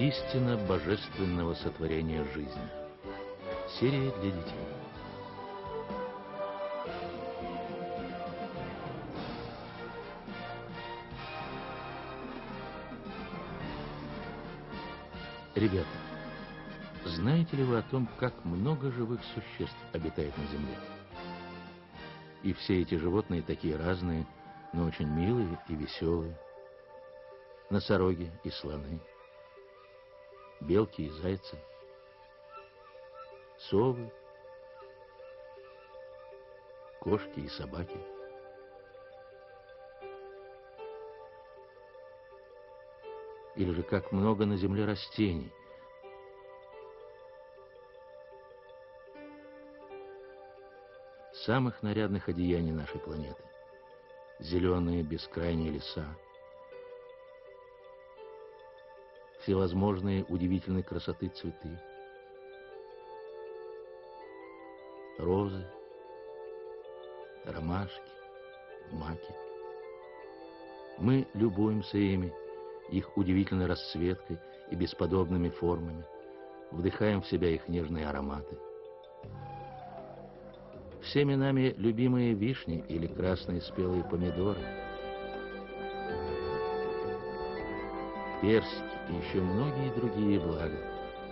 Истина божественного сотворения жизни. Серия для детей. Ребята, знаете ли вы о том, как много живых существ обитает на Земле? И все эти животные такие разные, но очень милые и веселые. Носороги и слоны, белки и зайцы, совы, кошки и собаки. Или же как много на Земле растений. Самых нарядных одеяний нашей планеты. Зеленые бескрайние леса, всевозможные удивительной красоты цветы, розы, ромашки, маки. Мы любуемся ими, их удивительной расцветкой и бесподобными формами, вдыхаем в себя их нежные ароматы. Всеми нами любимые вишни или красные спелые помидоры, персики и еще многие другие блага,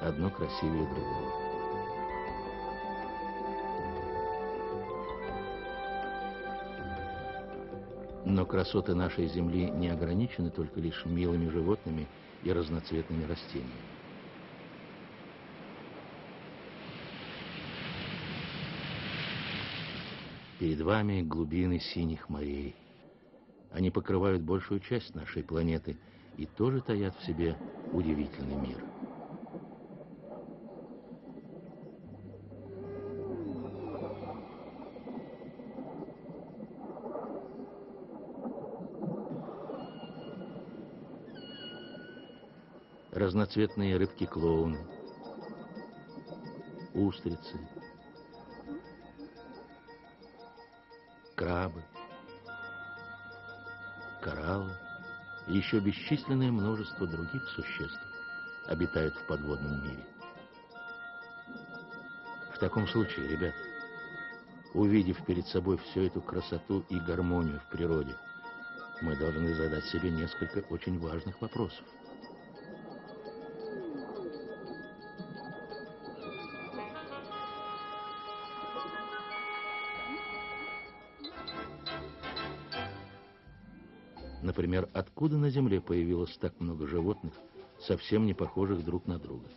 одно красивее другого. Но красоты нашей Земли не ограничены только лишь милыми животными и разноцветными растениями. Перед вами глубины синих морей. Они покрывают большую часть нашей планеты и тоже таят в себе удивительный мир. Разноцветные рыбки-клоуны, устрицы, крабы, кораллы и еще бесчисленное множество других существ обитают в подводном мире. В таком случае, ребята, увидев перед собой всю эту красоту и гармонию в природе, мы должны задать себе несколько очень важных вопросов. Например, откуда на Земле появилось так много животных, совсем не похожих друг на друга?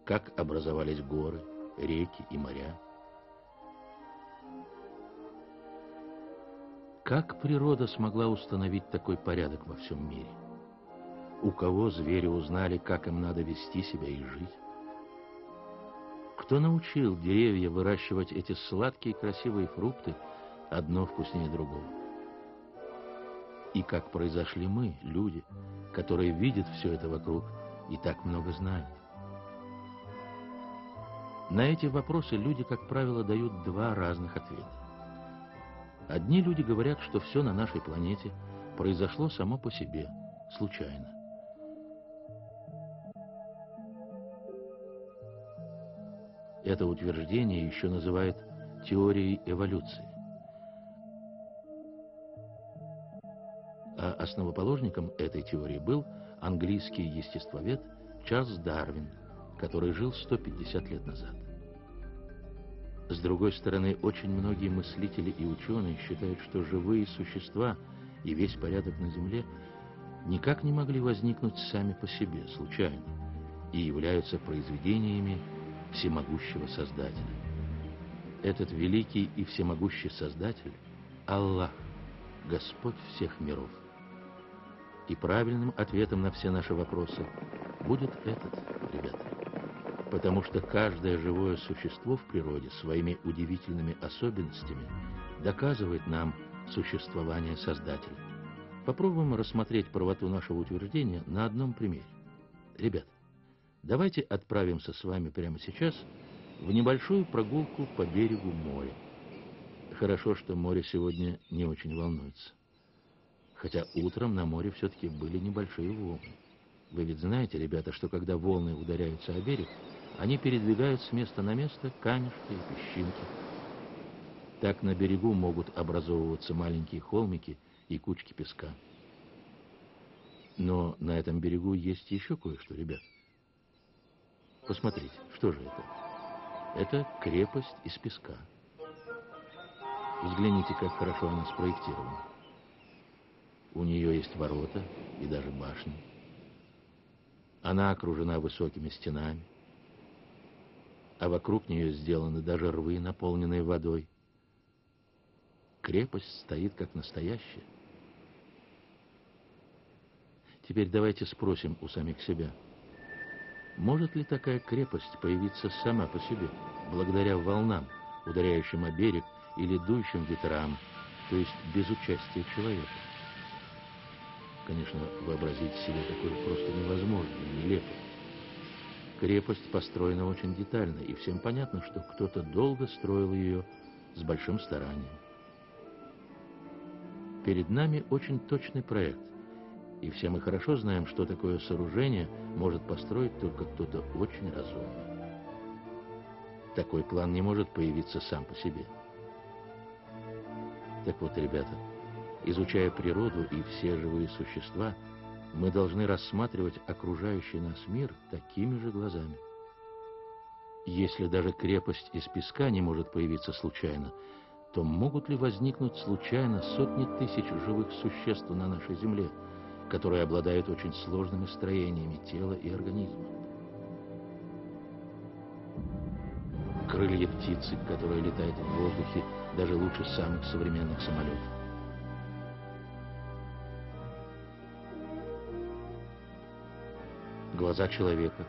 Как образовались горы, реки и моря? Как природа смогла установить такой порядок во всем мире? У кого звери узнали, как им надо вести себя и жить? Кто научил деревья выращивать эти сладкие красивые фрукты, одно вкуснее другого? И как произошли мы, люди, которые видят все это вокруг и так много знают? На эти вопросы люди, как правило, дают два разных ответа. Одни люди говорят, что все на нашей планете произошло само по себе, случайно. Это утверждение еще называют теорией эволюции. А основоположником этой теории был английский естествовед Чарльз Дарвин, который жил 150 лет назад. С другой стороны, очень многие мыслители и ученые считают, что живые существа и весь порядок на Земле никак не могли возникнуть сами по себе, случайно, и являются произведениями всемогущего Создателя. Этот великий и всемогущий Создатель – Аллах, Господь всех миров. И правильным ответом на все наши вопросы будет этот, ребята. Потому что каждое живое существо в природе своими удивительными особенностями доказывает нам существование Создателя. Попробуем рассмотреть правоту нашего утверждения на одном примере. Ребят, давайте отправимся с вами прямо сейчас в небольшую прогулку по берегу моря. Хорошо, что море сегодня не очень волнуется. Хотя утром на море все-таки были небольшие волны. Вы ведь знаете, ребята, что когда волны ударяются о берег, они передвигают с места на место камешки и песчинки. Так на берегу могут образовываться маленькие холмики и кучки песка. Но на этом берегу есть еще кое-что, ребят. Посмотрите, что же это? Это крепость из песка. Взгляните, как хорошо она спроектирована. У нее есть ворота и даже башни. Она окружена высокими стенами, а вокруг нее сделаны даже рвы, наполненные водой. Крепость стоит как настоящая. Теперь давайте спросим у самих себя, может ли такая крепость появиться сама по себе, благодаря волнам, ударяющим о берег, или дующим ветрам, то есть без участия человека? Конечно, вообразить себе такое просто невозможно и нелепо. Крепость построена очень детально, и всем понятно, что кто-то долго строил ее с большим старанием. Перед нами очень точный проект, и все мы хорошо знаем, что такое сооружение может построить только кто-то очень разумный. Такой план не может появиться сам по себе. Так вот, ребята, изучая природу и все живые существа, мы должны рассматривать окружающий нас мир такими же глазами. Если даже крепость из песка не может появиться случайно, то могут ли возникнуть случайно сотни тысяч живых существ на нашей Земле, которые обладают очень сложными строениями тела и организма? Крылья птицы, которая летает в воздухе даже лучше самых современных самолетов. Глаза человека,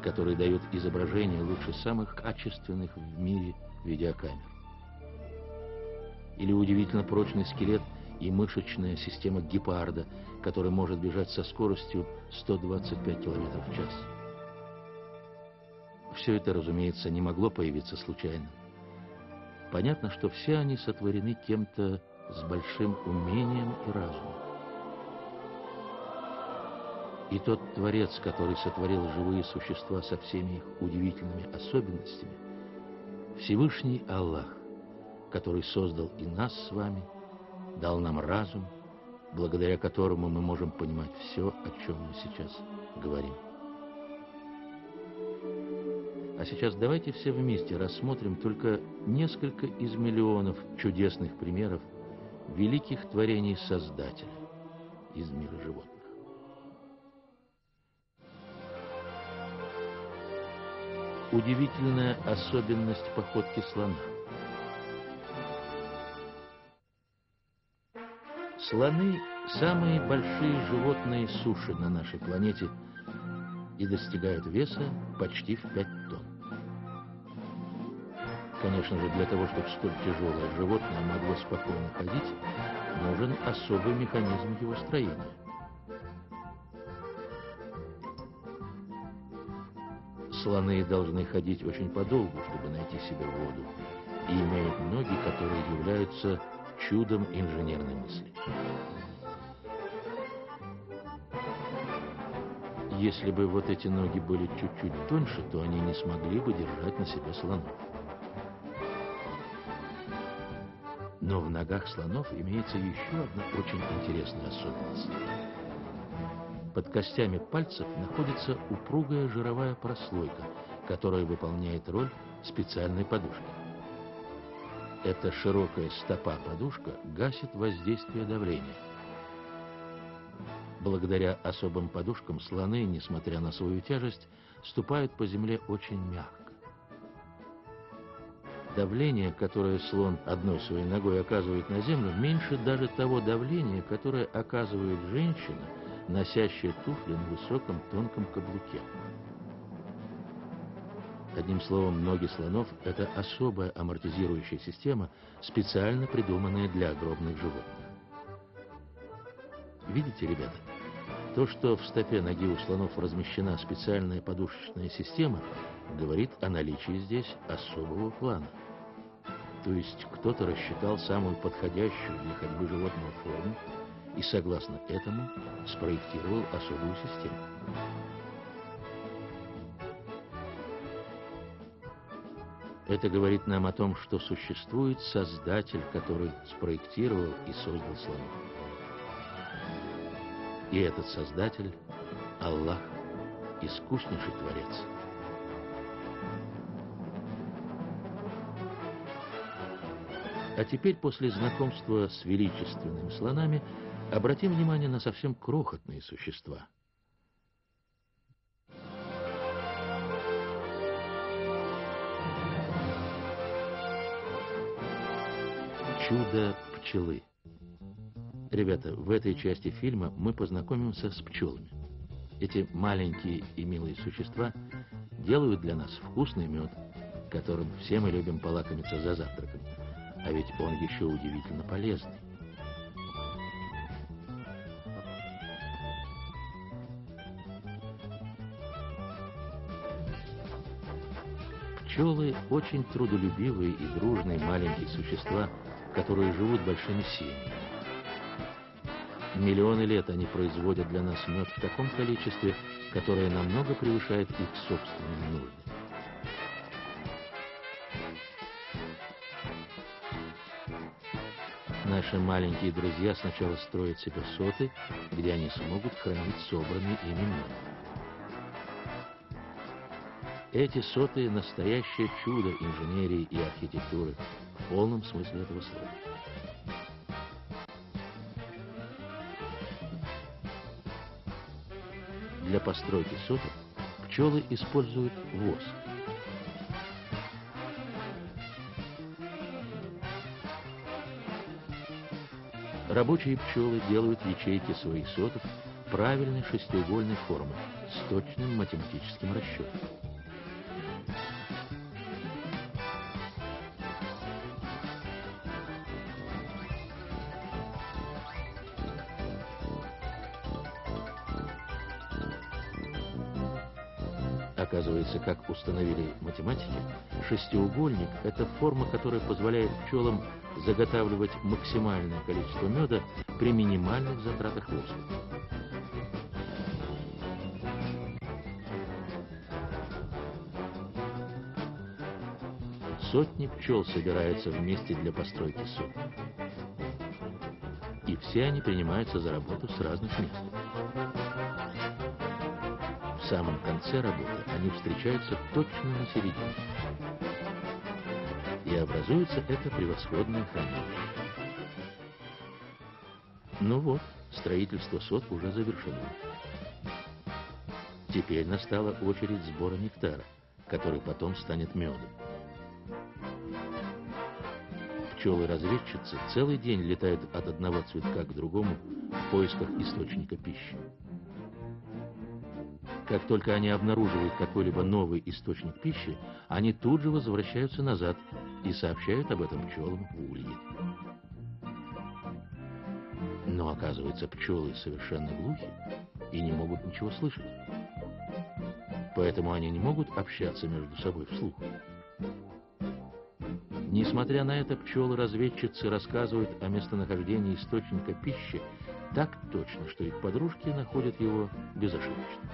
который дает изображение лучше самых качественных в мире видеокамер. Или удивительно прочный скелет и мышечная система гепарда, который может бежать со скоростью 125 км в час. Все это, разумеется, не могло появиться случайно. Понятно, что все они сотворены кем-то с большим умением и разумом. И тот Творец, который сотворил живые существа со всеми их удивительными особенностями, Всевышний Аллах, который создал и нас с вами, дал нам разум, благодаря которому мы можем понимать все, о чем мы сейчас говорим. А сейчас давайте все вместе рассмотрим только несколько из миллионов чудесных примеров великих творений Создателя из мира животных. Удивительная особенность походки слона. Слоны – самые большие животные суши на нашей планете и достигают веса почти в 5 тонн. Конечно же, для того, чтобы столь тяжелое животное могло спокойно ходить, нужен особый механизм его строения. Слоны должны ходить очень подолгу, чтобы найти себе воду, и имеют ноги, которые являются чудом инженерной мысли. Если бы вот эти ноги были чуть-чуть тоньше, то они не смогли бы держать на себе слонов. Но в ногах слонов имеется еще одна очень интересная особенность. Под костями пальцев находится упругая жировая прослойка, которая выполняет роль специальной подушки. Эта широкая стопа-подушка гасит воздействие давления. Благодаря особым подушкам слоны, несмотря на свою тяжесть, ступают по земле очень мягко. Давление, которое слон одной своей ногой оказывает на землю, меньше даже того давления, которое оказывает женщина, носящая туфли на высоком тонком каблуке. Одним словом, ноги слонов – это особая амортизирующая система, специально придуманная для огромных животных. Видите, ребята? То, что в стопе ноги у слонов размещена специальная подушечная система, говорит о наличии здесь особого плана. То есть кто-то рассчитал самую подходящую для ходьбы животного форму и, согласно этому, спроектировал особую систему. Это говорит нам о том, что существует Создатель, который спроектировал и создал слонов. И этот Создатель — Аллах, искуснейший Творец. А теперь, после знакомства с величественными слонами, обратим внимание на совсем крохотные существа. Чудо пчелы. Ребята, в этой части фильма мы познакомимся с пчелами. Эти маленькие и милые существа делают для нас вкусный мед, которым все мы любим полакомиться за завтраком. А ведь он еще удивительно полезный. Пчелы очень трудолюбивые и дружные маленькие существа, которые живут большими семьями. Миллионы лет они производят для нас мед в таком количестве, которое намного превышает их собственные нужды. Наши маленькие друзья сначала строят себе соты, где они смогут хранить собранный ими мед. Эти соты — настоящее чудо инженерии и архитектуры в полном смысле этого слова. Для постройки сотов пчелы используют воск. Рабочие пчелы делают ячейки своих сотов правильной шестиугольной формы с точным математическим расчетом. Оказывается, как установили математики, шестиугольник — это форма, которая позволяет пчелам заготавливать максимальное количество меда при минимальных затратах воска. Сотни пчел собираются вместе для постройки сот. И все они принимаются за работу с разных мест. В самом конце работы они встречаются точно на середине. И образуется это превосходное хранилище. Ну вот, строительство сот уже завершено. Теперь настала очередь сбора нектара, который потом станет медом. Пчелы-разведчицы целый день летают от одного цветка к другому в поисках источника пищи. Как только они обнаруживают какой-либо новый источник пищи, они тут же возвращаются назад и сообщают об этом пчелам в улье. Но оказывается, пчелы совершенно глухи и не могут ничего слышать. Поэтому они не могут общаться между собой вслух. Несмотря на это, пчелы-разведчицы рассказывают о местонахождении источника пищи так точно, что их подружки находят его безошибочно.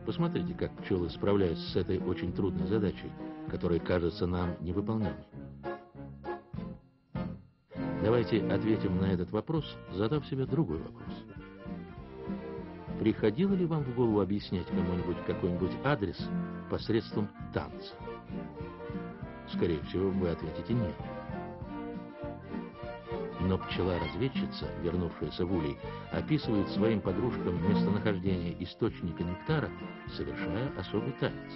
Посмотрите, как пчелы справляются с этой очень трудной задачей, которая кажется нам невыполнимой. Давайте ответим на этот вопрос, задав себе другой вопрос. Приходило ли вам в голову объяснять кому-нибудь какой-нибудь адрес посредством танца? Скорее всего, вы ответите «нет». Но пчела-разведчица, вернувшаяся в улей, описывает своим подружкам местонахождение источника нектара, совершая особый танец.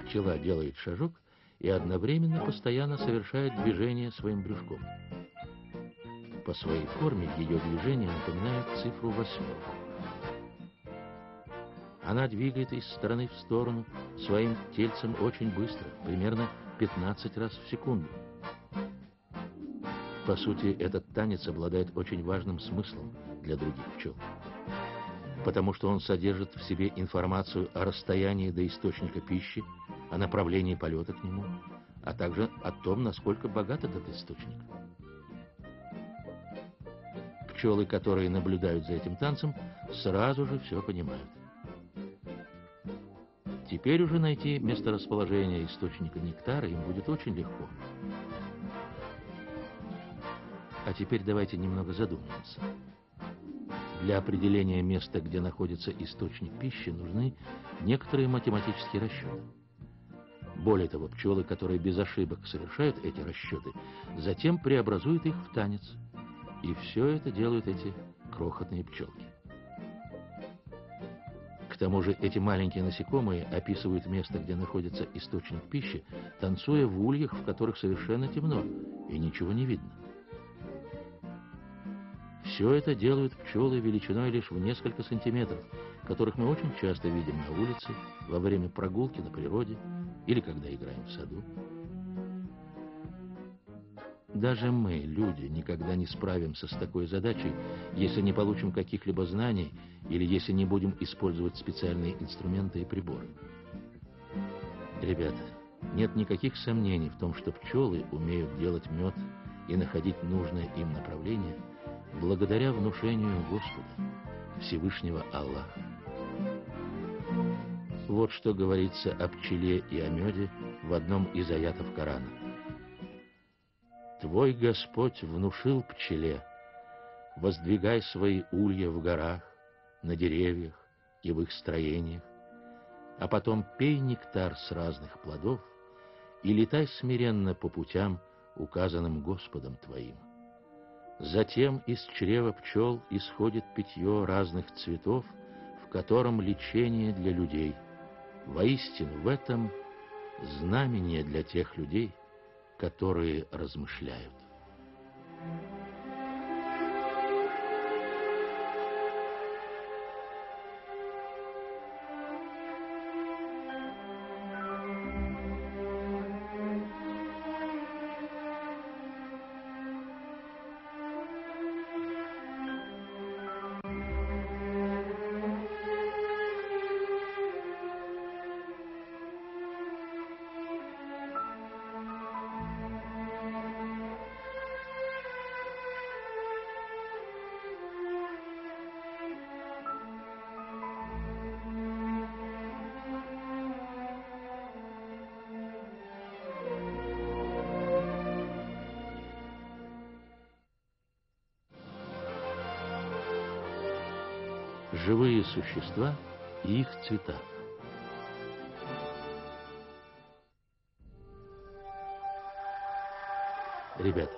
Пчела делает шажок и одновременно постоянно совершает движение своим брюшком. По своей форме ее движение напоминает цифру 8. Она двигает из стороны в сторону своим тельцем очень быстро, примерно 15 раз в секунду. По сути, этот танец обладает очень важным смыслом для других пчел, потому что он содержит в себе информацию о расстоянии до источника пищи, о направлении полета к нему, а также о том, насколько богат этот источник. Пчелы, которые наблюдают за этим танцем, сразу же все понимают. Теперь уже найти месторасположение источника нектара им будет очень легко. А теперь давайте немного задумаемся. Для определения места, где находится источник пищи, нужны некоторые математические расчеты. Более того, пчелы, которые без ошибок совершают эти расчеты, затем преобразуют их в танец. И все это делают эти крохотные пчелки. К тому же эти маленькие насекомые описывают место, где находится источник пищи, танцуя в ульях, в которых совершенно темно и ничего не видно. Все это делают пчелы величиной лишь в несколько сантиметров, которых мы очень часто видим на улице, во время прогулки на природе или когда играем в саду. Даже мы, люди, никогда не справимся с такой задачей, если не получим каких-либо знаний или если не будем использовать специальные инструменты и приборы. Ребята, нет никаких сомнений в том, что пчелы умеют делать мед и находить нужное им направление благодаря внушению Господа, Всевышнего Аллаха. Вот что говорится о пчеле и о меде в одном из аятов Корана. «Твой Господь внушил пчеле: воздвигай свои улья в горах, на деревьях и в их строениях, а потом пей нектар с разных плодов и летай смиренно по путям, указанным Господом твоим. Затем из чрева пчел исходит питье разных цветов, в котором лечение для людей. Воистину в этом знамение для тех людей, которые размышляют». Живые существа и их цвета. Ребята,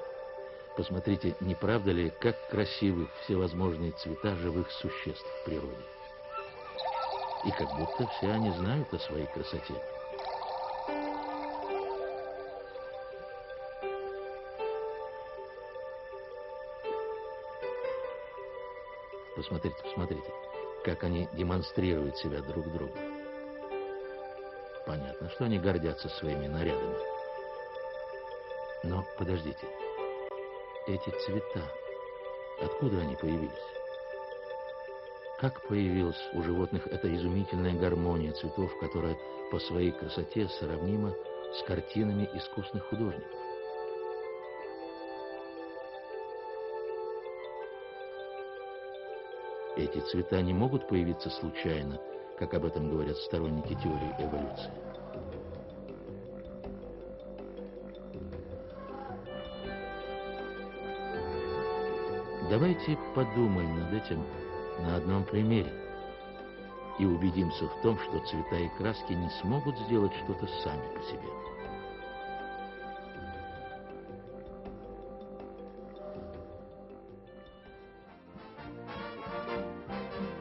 посмотрите, не правда ли, как красивы всевозможные цвета живых существ в природе? И как будто все они знают о своей красоте. Посмотрите, посмотрите, как они демонстрируют себя друг другу. Понятно, что они гордятся своими нарядами. Но подождите, эти цвета, откуда они появились? Как появилась у животных эта изумительная гармония цветов, которая по своей красоте сравнима с картинами искусных художников? Эти цвета не могут появиться случайно, как об этом говорят сторонники теории эволюции. Давайте подумаем над этим на одном примере и убедимся в том, что цвета и краски не смогут сделать что-то сами по себе.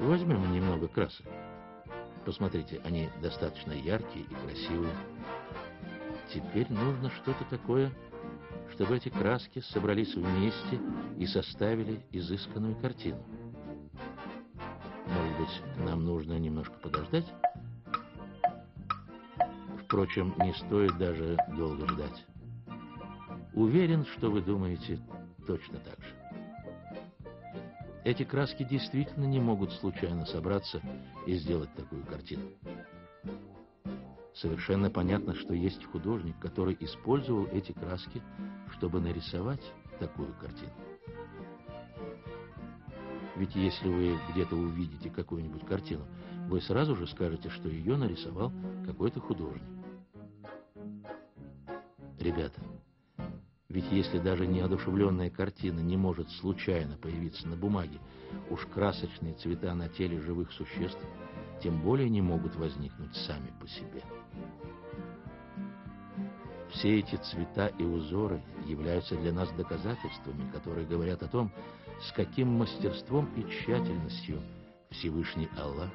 Возьмем немного красок. Посмотрите, они достаточно яркие и красивые. Теперь нужно что-то такое, чтобы эти краски собрались вместе и составили изысканную картину. Может быть, нам нужно немножко подождать? Впрочем, не стоит даже долго ждать. Уверен, что вы думаете точно так же. Эти краски действительно не могут случайно собраться и сделать такую картину. Совершенно понятно, что есть художник, который использовал эти краски, чтобы нарисовать такую картину. Ведь если вы где-то увидите какую-нибудь картину, вы сразу же скажете, что ее нарисовал какой-то художник. Ребята, ведь если даже неодушевленная картина не может случайно появиться на бумаге, уж красочные цвета на теле живых существ тем более не могут возникнуть сами по себе. Все эти цвета и узоры являются для нас доказательствами, которые говорят о том, с каким мастерством и тщательностью Всевышний Аллах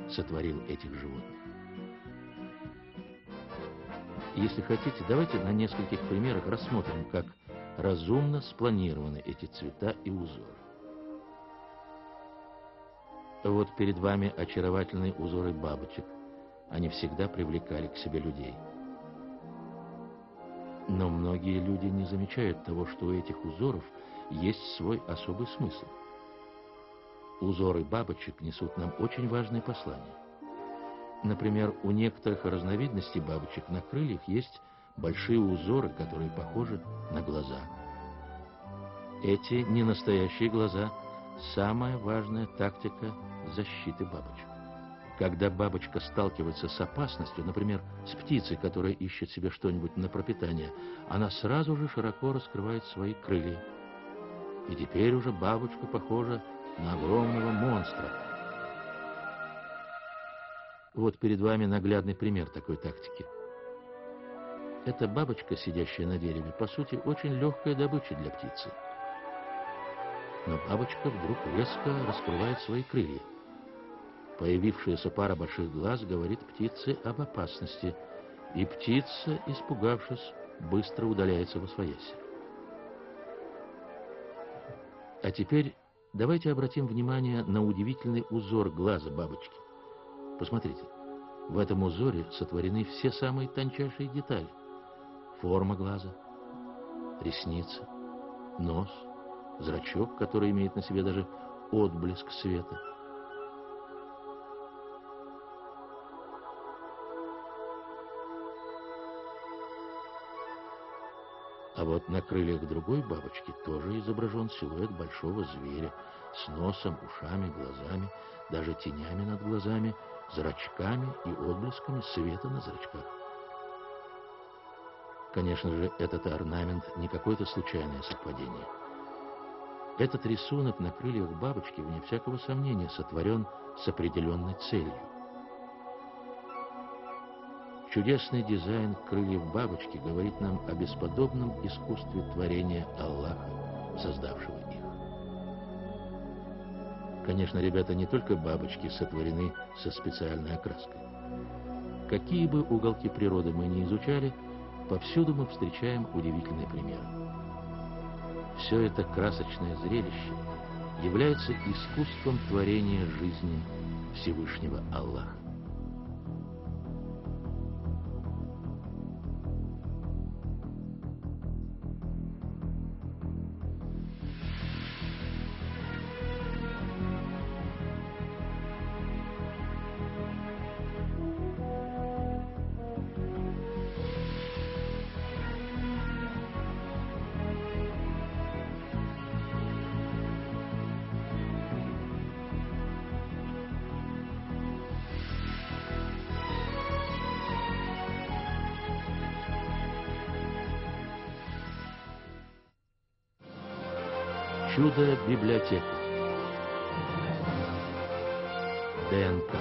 сотворил этих животных. Если хотите, давайте на нескольких примерах рассмотрим, как разумно спланированы эти цвета и узоры. Вот перед вами очаровательные узоры бабочек. Они всегда привлекали к себе людей. Но многие люди не замечают того, что у этих узоров есть свой особый смысл. Узоры бабочек несут нам очень важное послание. Например, у некоторых разновидностей бабочек на крыльях есть большие узоры, которые похожи на глаза. Эти ненастоящие глаза – самая важная тактика защиты бабочек. Когда бабочка сталкивается с опасностью, например, с птицей, которая ищет себе что-нибудь на пропитание, она сразу же широко раскрывает свои крылья. И теперь уже бабочка похожа на огромного монстра. Вот перед вами наглядный пример такой тактики. Эта бабочка, сидящая на дереве, по сути, очень легкая добыча для птицы. Но бабочка вдруг резко раскрывает свои крылья. Появившаяся пара больших глаз говорит птице об опасности, и птица, испугавшись, быстро удаляется восвояси. А теперь давайте обратим внимание на удивительный узор глаза бабочки. Посмотрите, в этом узоре сотворены все самые тончайшие детали. Форма глаза, ресницы, нос, зрачок, который имеет на себе даже отблеск света. А вот на крыльях другой бабочки тоже изображен силуэт большого зверя с носом, ушами, глазами, даже тенями над глазами, зрачками и отблесками света на зрачках. Конечно же, этот орнамент не какое-то случайное совпадение. Этот рисунок на крыльях бабочки, вне всякого сомнения, сотворен с определенной целью. Чудесный дизайн крыльев бабочки говорит нам о бесподобном искусстве творения Аллаха, создавшего их. Конечно, ребята, не только бабочки сотворены со специальной окраской. Какие бы уголки природы мы ни изучали, повсюду мы встречаем удивительные примеры. Все это красочное зрелище является искусством творения жизни Всевышнего Аллаха. Чудо-библиотека. ДНК.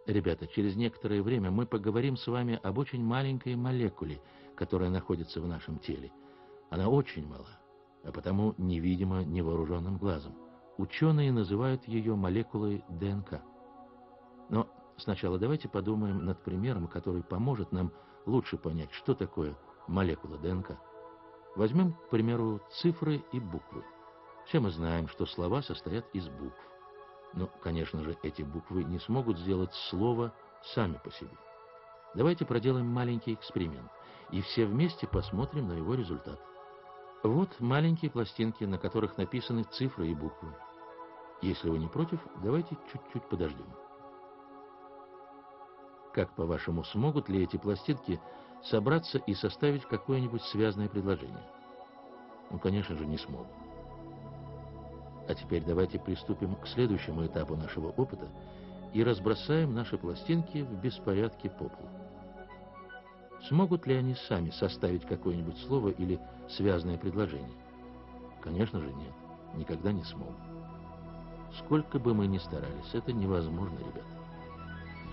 Ребята, через некоторое время мы поговорим с вами об очень маленькой молекуле, которая находится в нашем теле. Она очень мала, а потому невидима невооруженным глазом. Ученые называют ее молекулой ДНК. Но сначала давайте подумаем над примером, который поможет нам лучше понять, что такое молекула ДНК. Возьмем, к примеру, цифры и буквы. Все мы знаем, что слова состоят из букв. Но, конечно же, эти буквы не смогут сделать слово сами по себе. Давайте проделаем маленький эксперимент, и все вместе посмотрим на его результат. Вот маленькие пластинки, на которых написаны цифры и буквы. Если вы не против, давайте чуть-чуть подождем. Как, по-вашему, смогут ли эти пластинки собраться и составить какое-нибудь связное предложение? Ну, конечно же, не смогут. А теперь давайте приступим к следующему этапу нашего опыта и разбросаем наши пластинки в беспорядке по полу. Смогут ли они сами составить какое-нибудь слово или связное предложение? Конечно же, нет. Никогда не смогут. Сколько бы мы ни старались, это невозможно, ребята.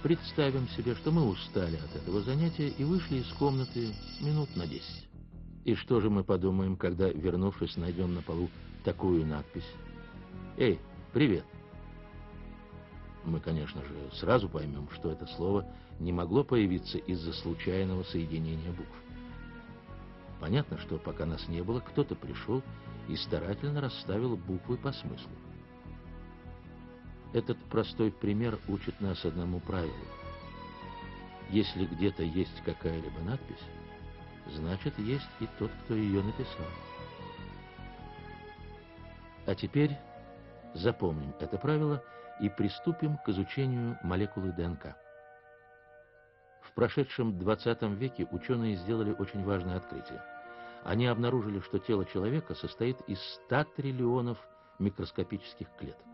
Представим себе, что мы устали от этого занятия и вышли из комнаты минут на 10. И что же мы подумаем, когда, вернувшись, найдем на полу такую надпись? «Эй, привет!» Мы, конечно же, сразу поймем, что это слово не могло появиться из-за случайного соединения букв. Понятно, что пока нас не было, кто-то пришел и старательно расставил буквы по смыслу. Этот простой пример учит нас одному правилу. Если где-то есть какая-либо надпись, значит, есть и тот, кто ее написал. А теперь запомним это правило и приступим к изучению молекулы ДНК. В прошедшем 20 веке ученые сделали очень важное открытие. Они обнаружили, что тело человека состоит из 100 триллионов микроскопических клеток.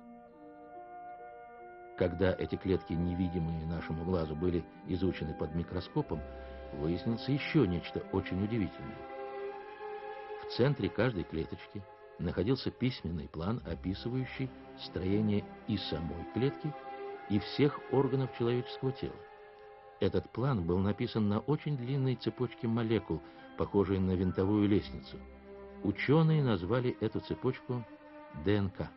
Когда эти клетки, невидимые нашему глазу, были изучены под микроскопом, выяснилось еще нечто очень удивительное. В центре каждой клеточки находился письменный план, описывающий строение и самой клетки, и всех органов человеческого тела. Этот план был написан на очень длинной цепочке молекул, похожей на винтовую лестницу. Ученые назвали эту цепочку ДНК.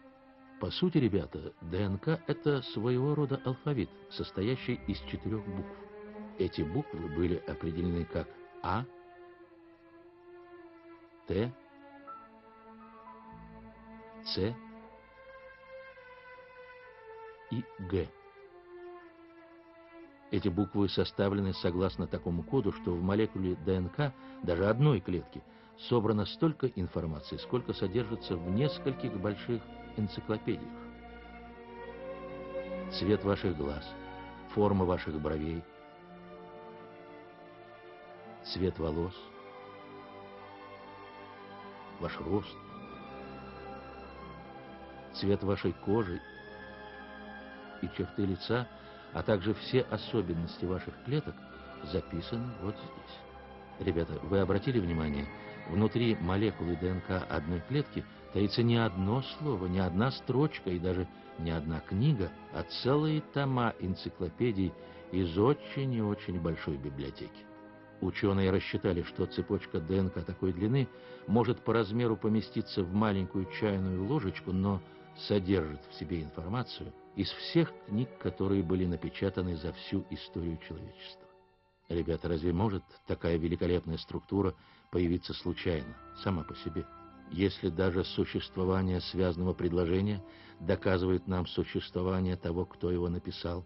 По сути, ребята, ДНК — это своего рода алфавит, состоящий из 4 букв. Эти буквы были определены как А, Т, С и Г. Эти буквы составлены согласно такому коду, что в молекуле ДНК, даже одной клетки, собрано столько информации, сколько содержится в нескольких больших энциклопедиях. Цвет ваших глаз, форма ваших бровей, цвет волос, ваш рост, цвет вашей кожи и черты лица, а также все особенности ваших клеток записаны вот здесь. Ребята, вы обратили внимание, внутри молекулы ДНК одной клетки таится не одно слово, не одна строчка и даже не одна книга, а целые тома энциклопедий из очень и очень большой библиотеки. Ученые рассчитали, что цепочка ДНК такой длины может по размеру поместиться в маленькую чайную ложечку, но содержит в себе информацию из всех книг, которые были напечатаны за всю историю человечества. Ребята, разве может такая великолепная структура появиться случайно, сама по себе? Если даже существование связанного предложения доказывает нам существование того, кто его написал,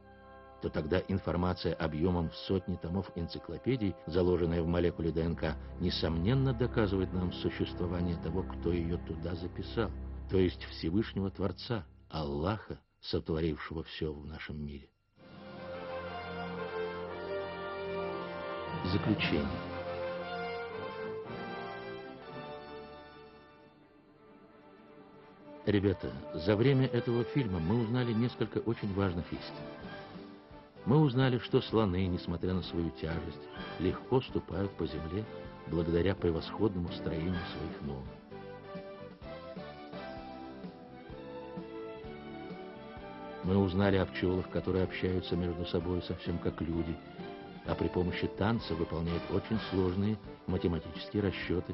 то тогда информация объемом в сотни томов энциклопедий, заложенная в молекуле ДНК, несомненно доказывает нам существование того, кто ее туда записал, то есть Всевышнего Творца, Аллаха, сотворившего все в нашем мире. Заключение. Ребята, за время этого фильма мы узнали несколько очень важных истин. Мы узнали, что слоны, несмотря на свою тяжесть, легко ступают по земле благодаря превосходному строению своих ног. Мы узнали о пчелах, которые общаются между собой совсем как люди, а при помощи танца выполняют очень сложные математические расчеты,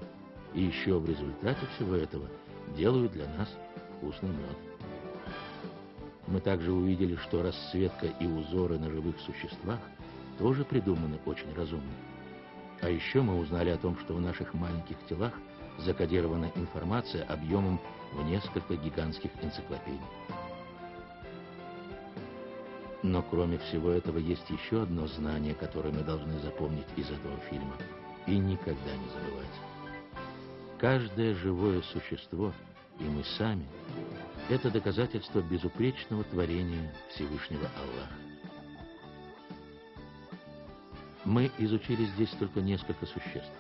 и еще в результате всего этого делают для нас вкусный мед. Мы также увидели, что расцветка и узоры на живых существах тоже придуманы очень разумно. А еще мы узнали о том, что в наших маленьких телах закодирована информация объемом в несколько гигантских энциклопедий. Но кроме всего этого есть еще одно знание, которое мы должны запомнить из этого фильма и никогда не забывать. Каждое живое существо, и мы сами, это доказательство безупречного творения Всевышнего Аллаха. Мы изучили здесь только несколько существ.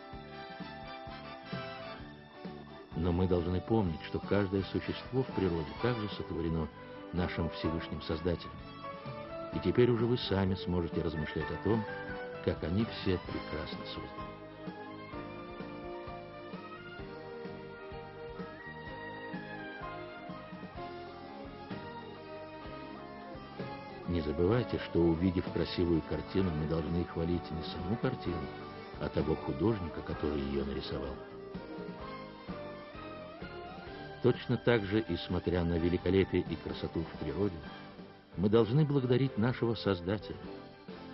Но мы должны помнить, что каждое существо в природе также сотворено нашим Всевышним Создателем. И теперь уже вы сами сможете размышлять о том, как они все прекрасно созданы. Не забывайте, что, увидев красивую картину, мы должны хвалить не саму картину, а того художника, который ее нарисовал. Точно так же, и смотря на великолепие и красоту в природе, мы должны благодарить нашего Создателя,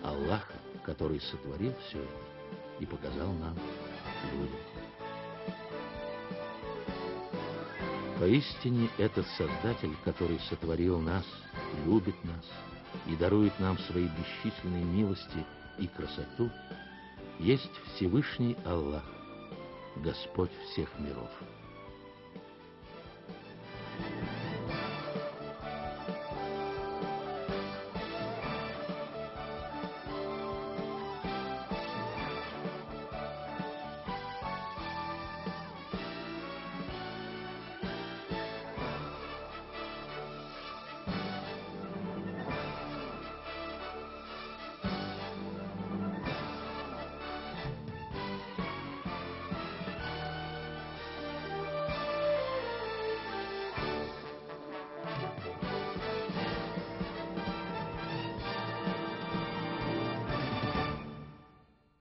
Аллаха, который сотворил все это и показал нам, людям. Поистине, этот Создатель, который сотворил нас, любит нас и дарует нам свои бесчисленные милости и красоту, есть Всевышний Аллах, Господь всех миров.